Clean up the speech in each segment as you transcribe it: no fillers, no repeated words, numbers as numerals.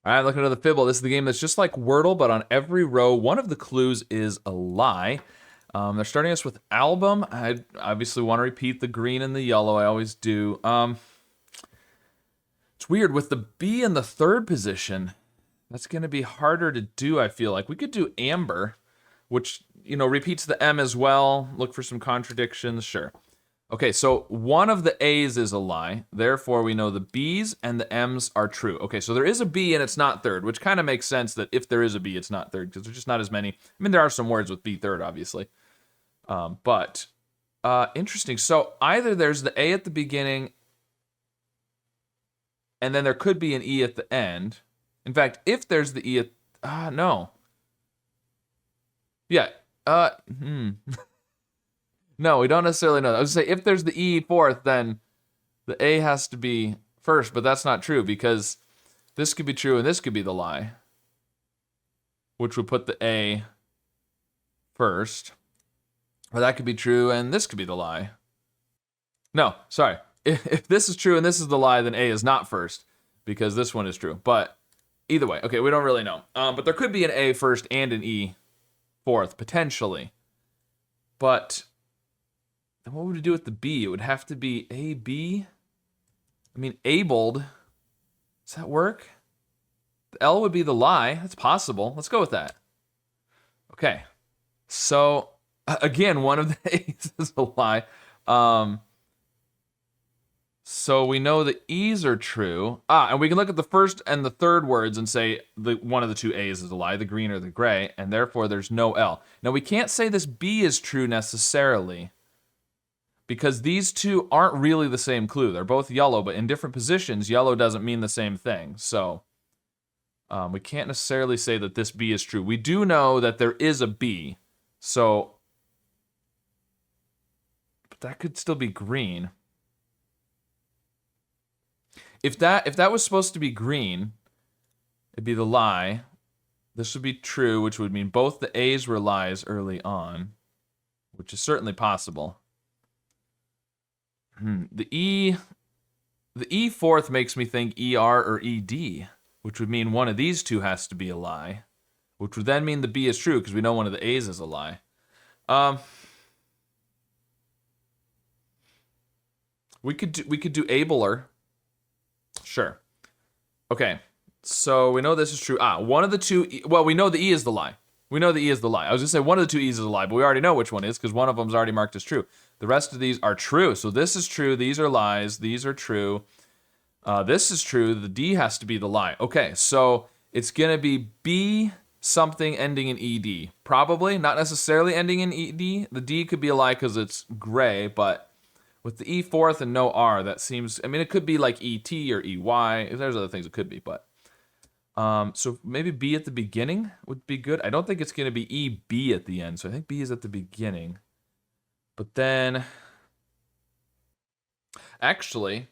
All right, looking at the Fibble. This is the game that's just like Wordle, but on every row, one of the clues is a lie. They're starting us with album. I obviously want to repeat the green and the yellow. I always do. It's weird with the B in the third position. That's going to be harder to do, I feel like. We could do amber, which, repeats the M as well. Look for some contradictions. Sure. Okay, so one of the A's is a lie. Therefore, we know the B's and the M's are true. Okay, so there is a B and it's not third, which kind of makes sense that if there is a B, it's not third, because there's just not as many. I mean, there are some words with B third, obviously. But interesting. So either there's the A at the beginning, and then there could be an E at the end. In fact, if there's the E at... no. Yeah. No, we don't necessarily know that. I was going to say, if there's the E fourth, then the A has to be first, but that's not true, because this could be true and this could be the lie, which would put the A first. Or that could be true and this could be the lie. No, sorry. If this is true and this is the lie, then A is not first, because this one is true. But either way, okay, we don't really know. But there could be an A first and an E fourth, potentially. But... what would we do with the B? It would have to be A-B. I mean, abled. Does that work? The L would be the lie. That's possible. Let's go with that. Okay. So, again, one of the A's is a lie. So we know the E's are true. And we can look at the first and the third words and say one of the two A's is a lie, the green or the gray, and therefore there's no L. Now, we can't say this B is true necessarily, because these two aren't really the same clue. They're both yellow, but in different positions, yellow doesn't mean the same thing. So we can't necessarily say that this B is true. We do know that there is a B, so... but that could still be green. If that was supposed to be green, it'd be the lie. This would be true, which would mean both the A's were lies early on, which is certainly possible. The E fourth makes me think ER or ED, which would mean one of these two has to be a lie, which would then mean the B is true because we know one of the A's is a lie. We could do abler. Sure. Okay. So we know this is true. One of the two. Well, we know the E is the lie. We know the E is the lie. I was gonna say one of the two E's is a lie, but we already know which one is because one of them is already marked as true. The rest of these are true. So this is true. These are lies. These are true. This is true. The D has to be the lie. Okay, so it's going to be B something ending in ED. Probably, not necessarily ending in ED. The D could be a lie because it's gray, but with the E fourth and no R, that seems... I mean, it could be like ET or EY. There's other things it could be, but... so maybe B at the beginning would be good. I don't think it's going to be EB at the end, so I think B is at the beginning. But then, actually,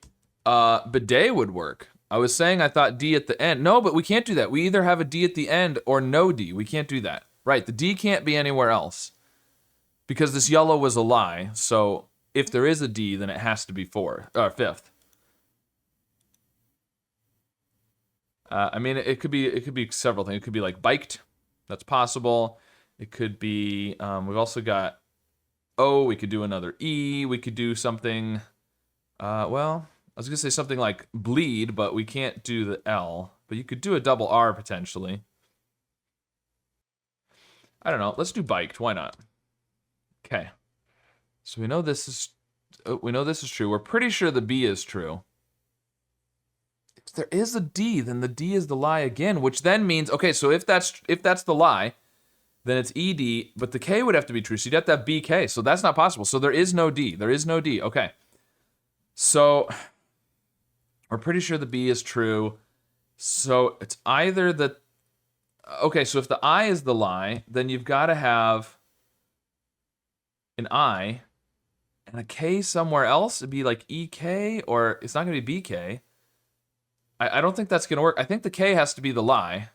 bidet would work. I was saying I thought D at the end. No, but we can't do that. We either have a D at the end or no D. We can't do that. Right, the D can't be anywhere else. Because this yellow was a lie, so if there is a D, then it has to be fifth. I mean, it could be several things. It could be like biked. That's possible. It could be, we've also got O, we could do another E, we could do something, well, I was going to say something like bleed, but we can't do the L. But you could do a double R, potentially. I don't know, let's do biked, why not? Okay. So we know this is true. We're pretty sure the B is true. If there is a D, then the D is the lie again, which then means, okay, so if that's the lie, then it's ED, but the K would have to be true. So you'd have to have BK, so that's not possible. So there is no D. There is no D. Okay. So we're pretty sure the B is true. So it's either the... okay, so if the I is the lie, then you've got to have an I and a K somewhere else. It'd be like EK, or it's not going to be BK. I don't think that's going to work. I think the K has to be the lie.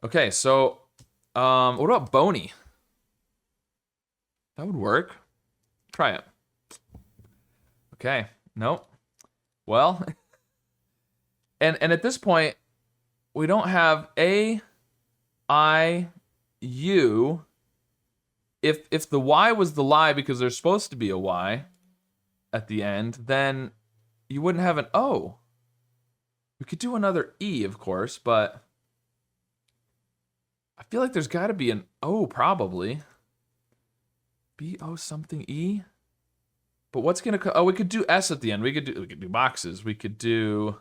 Okay, so... what about bony? That would work. Try it. Okay. Nope. Well, and at this point, we don't have A, I, U. If the Y was the lie because there's supposed to be a Y at the end, then you wouldn't have an O. We could do another E, of course, but I feel like there's got to be an O probably. B-O something E? But what's going to... Oh, we could do S at the end. We could do boxes. We could do...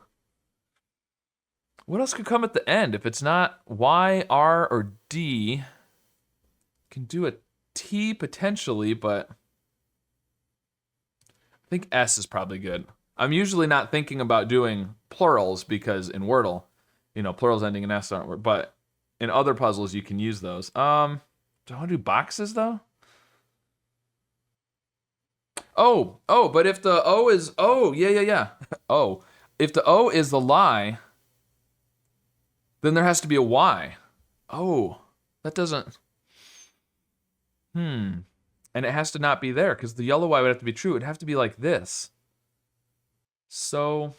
What else could come at the end? If it's not Y, R, or D, can do a T potentially, but I think S is probably good. I'm usually not thinking about doing plurals because in Wordle, you know, plurals ending in S aren't, but in other puzzles you can use those. Do I want to do boxes though? Oh, but if the O is, yeah. Oh, if the O is the lie, then there has to be a Y. Oh, that doesn't, and it has to not be there because the yellow Y would have to be true. It'd have to be like this. So,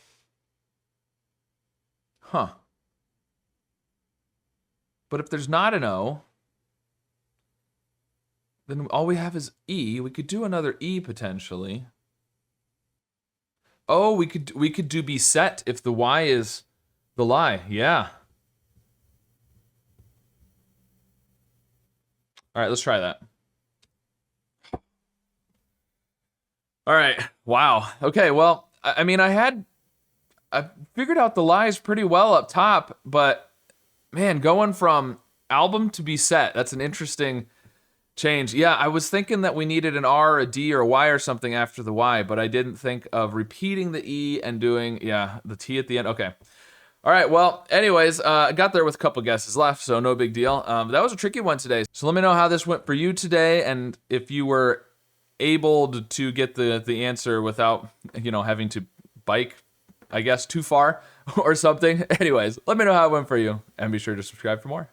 But if there's not an O, then all we have is E. We could do another E potentially. Oh, we could do be set if the Y is the lie. Yeah. All right, let's try that. All right. Wow. Okay, well, I mean, I figured out the lies pretty well up top, but man, going from album to be set, that's an interesting change. Yeah, I was thinking that we needed an R, a D, or a Y or something after the Y, but I didn't think of repeating the E and doing, the T at the end. Okay. All right, well, anyways, I got there with a couple guesses left, so no big deal. That was a tricky one today. So let me know how this went for you today, and if you were able to get the answer without, having to bike, I guess, too far or something. Anyways, let me know how it went for you, and be sure to subscribe for more.